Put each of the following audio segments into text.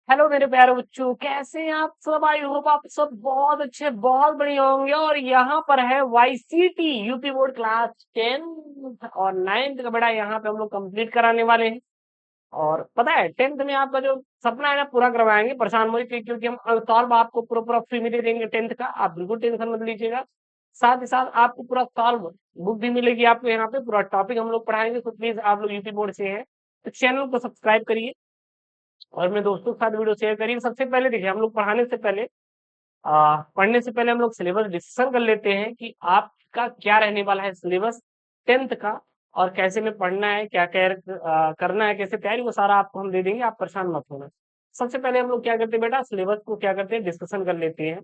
Hello मेरे प्यारे बच्चों, कैसे हैं आप सब? आई होप आप सब बहुत अच्छे, बहुत बढ़िया होंगे। और यहाँ पर है वाईसीटी यूपी बोर्ड क्लास 10 और 9th का बेटा यहाँ पे हम लोग कंप्लीट कराने वाले हैं। और पता है 10th में आपका जो सपना है ना पूरा करवाएंगे, परेशान मत होइए, क्योंकि हम सॉल्व आपको पूरा पूरा फ्री में दे देंगे 10th का। आप बिल्कुल टेंशन मत लीजिएगा। साथ ही साथ आपको पूरा सॉल्व बुक भी मिलेगी आपको, यहाँ पे पूरा टॉपिक हम लोग पढ़ाएंगे। तो प्लीज आप लोग यूपी बोर्ड से हैं तो चैनल को सब्सक्राइब करिए और अपने दोस्तों के साथ वीडियो शेयर करिए। सबसे पहले देखिए, हम लोग पढ़ाने से पहले पढ़ने से पहले हम लोग सिलेबस डिस्कशन कर लेते हैं कि आपका क्या रहने वाला है सिलेबस 10th का, और कैसे में पढ़ना है, क्या क्या करना है, कैसे तैयारी, वो सारा आपको हम दे देंगे, आप परेशान मत होना। सबसे पहले हम लोग क्या करते हैं बेटा, सिलेबस को क्या करते हैं, डिस्कशन कर लेते हैं।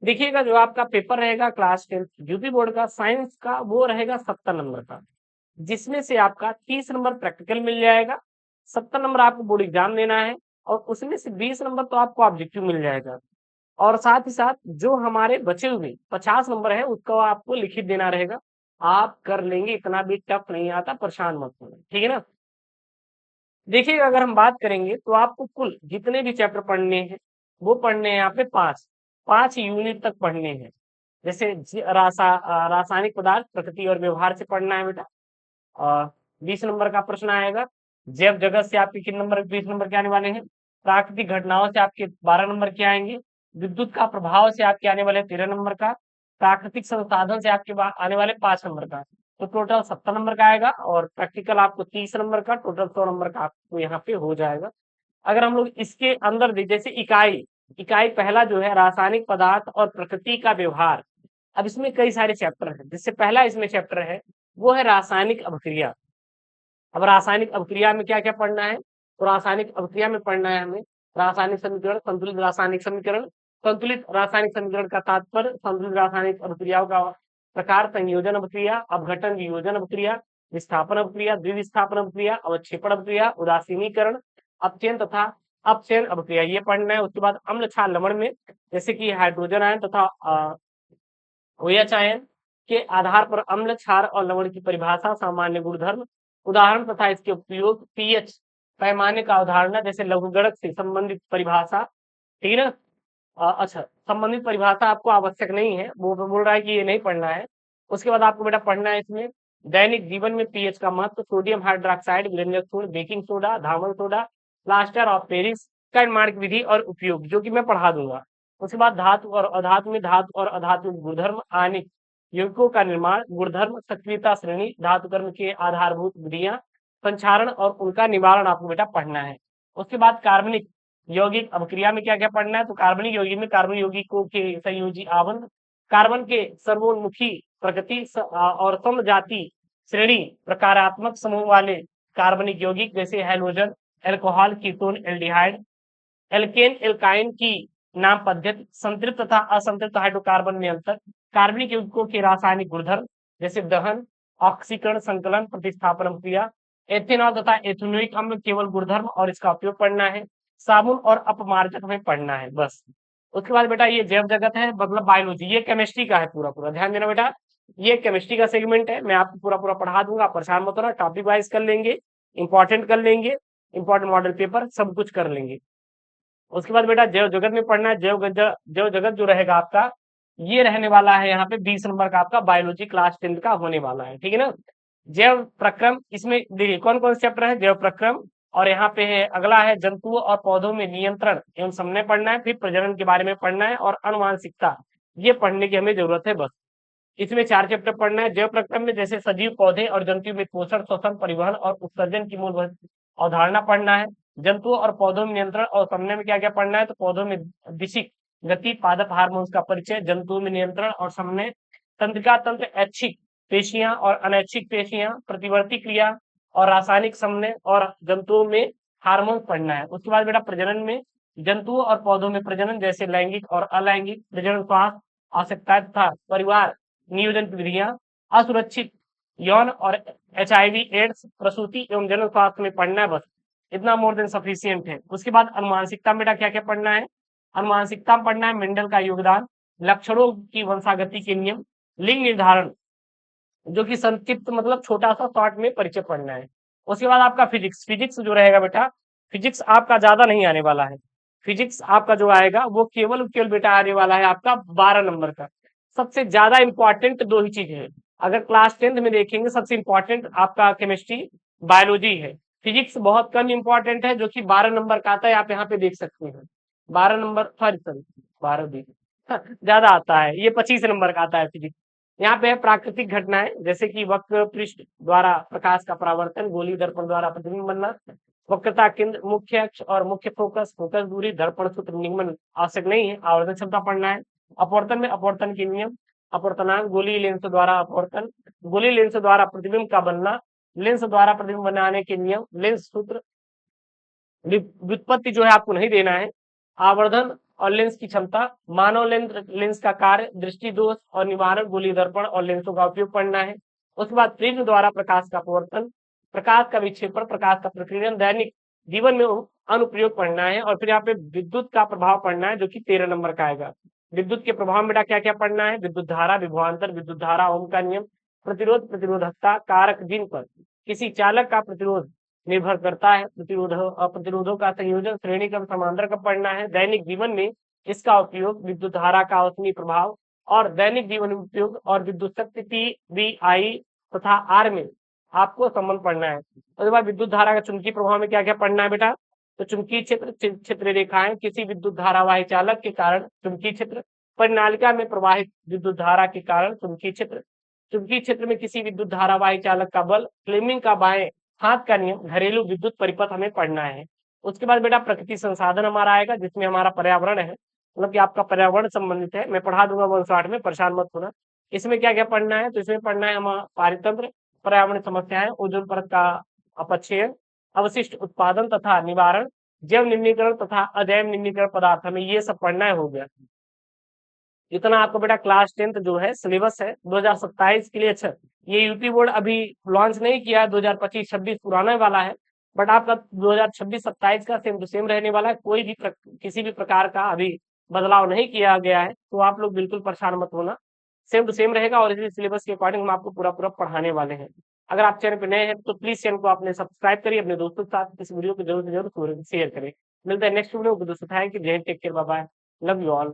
देखिएगा, जो आपका पेपर रहेगा क्लास 10 यूपी बोर्ड का साइंस का, वो रहेगा 70 नंबर का, जिसमें से आपका 30 नंबर प्रैक्टिकल मिल जाएगा, 70 नंबर आपको बोर्ड एग्जाम देना है, और उसमें से 20 नंबर तो आपको ऑब्जेक्टिव मिल जाएगा। और साथ ही साथ जो हमारे बचे हुए 50 नंबर है उसको आपको लिखित देना रहेगा। आप कर लेंगे, इतना भी टफ नहीं आता, परेशान मत होना, ठीक है ना। देखिएगा, अगर हम बात करेंगे तो आपको कुल जितने भी चैप्टर पढ़ने हैं वो पढ़ने हैं यहाँ पे पांच, 5 यूनिट तक पढ़ने हैं। जैसे रासायनिक पदार्थ, प्रकृति और व्यवहार से पढ़ना है बेटा। और 20 नंबर का प्रश्न आएगा। जैव जगत से आपके कितने नंबर, 20 नंबर के आने वाले हैं। प्राकृतिक घटनाओं से आपके 12 नंबर के आएंगे। विद्युत का प्रभाव से आपके आने वाले 13 नंबर का। प्राकृतिक संसाधन से आपके आने वाले 5 नंबर का। तो टोटल 70 नंबर का आएगा, और प्रैक्टिकल आपको 30 नंबर का, टोटल 100 नंबर का आपको यहाँ पे हो जाएगा। अगर हम लोग इसके अंदर जैसे इकाई, इकाई पहला जो है रासायनिक पदार्थ और प्रकृति का व्यवहार। अब इसमें कई सारे चैप्टर हैं, जिससे पहला इसमें चैप्टर है वो है रासायनिक अभिक्रिया। अब रासायनिक अभिक्रिया में क्या क्या पढ़ना है, तो रासायनिक अभिक्रिया में पढ़ना है हमें रासायनिक समीकरण, संतुलित रासायनिक समीकरण। संतुलित रासायनिक समीकरण का तात्पर्य संतुलित रासायनिक अभिक्रियाओं का प्रकार, संयोजन अभिक्रिया, अपघटन वियोजन अभिक्रिया, विस्थापन अभिक्रिया, द्विविस्थापन अभिक्रिया, अवक्षेपण अभिक्रिया, उदासीनीकरण, अपचयन तथा अपचयन अभिक्रिया, ये पढ़ना है। उसके बाद अम्ल क्षार लवण में जैसे कि हाइड्रोजन आयन तथा OH आयन के आधार पर अम्ल, क्षार और लवण की परिभाषा, सामान्य गुणधर्म, उदाहरण तथा इसके उपयोग, पीएच पैमाने का अवधारणा, जैसे लघुगणक से संबंधित परिभाषा, ठीक है ना। अच्छा, संबंधित परिभाषा आपको आवश्यक नहीं है, वो बोल रहा है कि ये नहीं पढ़ना है। उसके बाद आपको बेटा पढ़ना है इसमें दैनिक जीवन में पीएच का महत्व, सोडियम हाइड्रोक्साइड, विलयन, बेकिंग सोडा, धामन सोडा, प्लास्टर ऑफ पेरिस का निर्माण विधि और उपयोग, जो कि मैं पढ़ा दूंगा। उसके बाद धातु और अधातु में धातु और अधातु गुणधर्म, आणिक यौगिकों का निर्माण, गुणधर्म, सक्रियता श्रेणी, धातु कर्म के आधारभूत विधियां, संक्षारण और उनका निवारण आपको बेटा पढ़ना है। उसके बाद कार्बनिक यौगिक अभिक्रिया में क्या क्या पढ़ना है, तो कार्बनिक यौगिक में कार्बन यौगिकों के संयोजी आवरण, कार्बन के सर्वोन्मुखी प्रकृति और समजाति श्रेणी, प्रकारात्मक समूह वाले कार्बनिक यौगिक, जैसे halogen, alcohol, ketone, aldehyde, alkane, alkyne की नाम पद्धति, संतृप्त तथा असंतृप्त हाइड्रोकार्बन में अंतर, कार्बनिक यौगिकों के रासायनिक गुणधर्म, जैसे दहन, ऑक्सीकरण, संकलन, प्रतिस्थापन क्रिया, एथेनॉल तथा एथेनोइक अम्ल, केवल गुणधर्म और इसका उपयोग पढ़ना है। साबुन और अपमार्जक में पढ़ना है बस। उसके बाद बेटा ये जैव जगत है, मतलब बायोलॉजी, ये केमिस्ट्री का है पूरा पूरा, ध्यान देना बेटा। ये केमिस्ट्री का सेगमेंट है, मैं आपको पूरा पूरा पढ़ा दूंगा, परेशान मत होना। टॉपिक वाइज कर लेंगे, इंपॉर्टेंट कर लेंगे, इंपॉर्टेंट मॉडल पेपर सब कुछ कर लेंगे। उसके बाद बेटा जैव जगत में पढ़ना है। जैव जगत जो रहेगा आपका, ये रहने वाला है यहाँ पे 20 नंबर का, आपका बायोलॉजी क्लास 10 का होने वाला है, ठीक है ना। जैव प्रक्रम, इसमें देखिए कौन कौन से चैप्टर है, जैव प्रक्रम, और यहाँ पे है अगला है जंतुओं और पौधों में नियंत्रण एवं समन्वय पढ़ना है, फिर प्रजनन के बारे में पढ़ना है, और अनुवांशिकता, ये पढ़ने की हमें जरूरत है बस। इसमें 4 चैप्टर पढ़ना है। जैव प्रक्रम में जैसे सजीव, पौधे और जंतु में पोषण, श्वसन, परिवहन और उत्सर्जन की मूलभूत अवधारणा पढ़ना है। जंतुओं और पौधों में नियंत्रण और समन्वय में क्या क्या पढ़ना है, तो पौधों में दिशिक गति, पादप हार्मोन्स का परिचय, जंतुओं में नियंत्रण और समन्वय, तंत्रिका तंत्र, ऐच्छिक पेशियां और अनैच्छिक पेशियां, प्रतिवर्ती क्रिया और रासायनिक समन्वय, और जंतुओं में हार्मोन पढ़ना है। उसके बाद बेटा प्रजनन में जंतुओं और पौधों में प्रजनन, जैसे लैंगिक और अलैंगिक प्रजनन, स्वास्थ्य, आवश्यकताएं तथा परिवार नियोजन की विधियां, असुरक्षित यौन और HIV एड्स, प्रसूति एवं जन स्वास्थ्य में पढ़ना है बस। इतना मोर देन सफिशियंट है। उसके बाद अनुमानसिकता में बेटा क्या क्या पढ़ना है, अनुमानसिकता में पढ़ना है मेंडल का योगदान, लक्षणों की वंशागति के नियम, लिंग निर्धारण, जो कि संक्षिप्त मतलब छोटा सा शॉर्ट में परिचय पढ़ना है। उसके बाद आपका फिजिक्स, फिजिक्स जो रहेगा बेटा, फिजिक्स आपका ज्यादा नहीं आने वाला है, फिजिक्स आपका जो आएगा वो केवल बेटा आने वाला है आपका 12 नंबर का। सबसे ज्यादा इंपॉर्टेंट दो ही चीज है। अगर क्लास 10th में देखेंगे सबसे इंपॉर्टेंट आपका केमिस्ट्री बायोलॉजी है। फिजिक्स बहुत कम इंपॉर्टेंट है जो कि 12 नंबर का आता है, आप यहाँ पे देख सकते हैं 12 नंबर, सॉरी सॉरी 12 भी ज्यादा आता है, ये 25 नंबर का आता है फिजिक्स। यहाँ पे है प्राकृतिक घटनाएं जैसे कि वक्र पृष्ठ द्वारा प्रकाश का परावर्तन, गोली दर्पण द्वारा प्रतिबिंब बनना, वक्रता केंद्र, मुख्य अक्ष और मुख्य फोकस, फोकस दूरी, दर्पण सूत्र, निगमन आवश्यक नहीं है, आवर्धन क्षमता पढ़ना है। अपवर्तन में अपवर्तन के नियम, अपवर्तनांक, गोली लेंस द्वारा अपवर्तन, गोली लेंस द्वारा प्रतिबिंब का बनना, लेंस द्वारा प्रतिबिंब बनाने के नियम, लेंस सूत्र, व्युत्पत्ति जो है आपको नहीं देना है, आवर्धन और लेंस की क्षमता, मानव लेंस का कार्य, दृष्टि दोष और निवारण, गोली दर्पण और लेंसों का उपयोग पढ़ना है। उसके बाद प्रिज्म द्वारा प्रकाश का अपवर्तन, प्रकाश का विक्षेपण, प्रकाश का प्रकीर्णन, दैनिक जीवन में अनुप्रयोग पढ़ना है। और फिर यहाँ पे विद्युत का प्रभाव पढ़ना है जो कि 13 नंबर का आएगा। विद्युत के प्रभाव में बेटा क्या क्या पढ़ना है, विद्युत धारा, विभवांतर, विद्युत धारा, ओम का नियम, प्रतिरोध, प्रतिरोधकता कारक, जिन पर किसी चालक का प्रतिरोध निर्भर करता है, प्रतिरोध अप्रतिरोधों का संयोजन, श्रेणी क्रम, समांतर का पढ़ना है। दैनिक जीवन में इसका उपयोग, विद्युत धारा का औसमी प्रभाव और दैनिक जीवन में उपयोग, और विद्युत शक्ति टी बी आई तथा आर में आपको संबंध पढ़ना है। उसके बाद विद्युत धारा का चुंबकीय प्रभाव में क्या क्या पढ़ना है बेटा, तो चुंबकीय क्षेत्र, क्षेत्र रेखाएं किसी विद्युत धारावाही चालक के कारण चुंबकीय क्षेत्र, परिनालिका में प्रवाहित विद्युत धारा के कारण चुंबकीय क्षेत्र, चुंबकीय क्षेत्र में किसी विद्युत धारावाही चालक का बल, फ्लेमिंग का बाएं हाथ का नियम, घरेलू विद्युत परिपथ हमें पढ़ना है। उसके बाद बेटा प्रकृति संसाधन हमारा आएगा जिसमें हमारा पर्यावरण है, मतलब कि आपका पर्यावरण संबंधित है, मैं पढ़ा दूंगा 160 में, परेशान मत होना। इसमें क्या क्या पढ़ना है, तो इसमें पढ़ना है हमारा पारितंत्र, पर्यावरण समस्याएं, ओजोन परत का अपक्षय, अवशिष्ट उत्पादन तथा निवारण, जैव निम्नीकरण तथा अजैव निम्नीकरण पदार्थ, हमें ये सब पढ़ना है। हो गया इतना आपको बेटा क्लास 10th जो है सिलेबस है 2027 के लिए। अच्छा, ये यूपी बोर्ड अभी लॉन्च नहीं किया, 2025-26 पुराना वाला है, बट आपका 2026-27 का सेम टू सेम रहने वाला है, कोई भी किसी भी प्रकार का अभी बदलाव नहीं किया गया है, तो आप लोग बिल्कुल परेशान मत होना, सेम टू सेम रहेगा और इसी सिलेबस के अकॉर्डिंग हम आपको पूरा पूरा पढ़ाने वाले हैं। अगर आप चैनल पर नए हैं तो प्लीज चैनल को आपने सब्सक्राइब करिए, अपने दोस्तों के साथ इस वीडियो को जरूर से जरूर शेयर करें। मिलता है नेक्स्ट वीडियो को, दोस्तों थैंक यू, जय हिंद, take care, bye bye, love you all.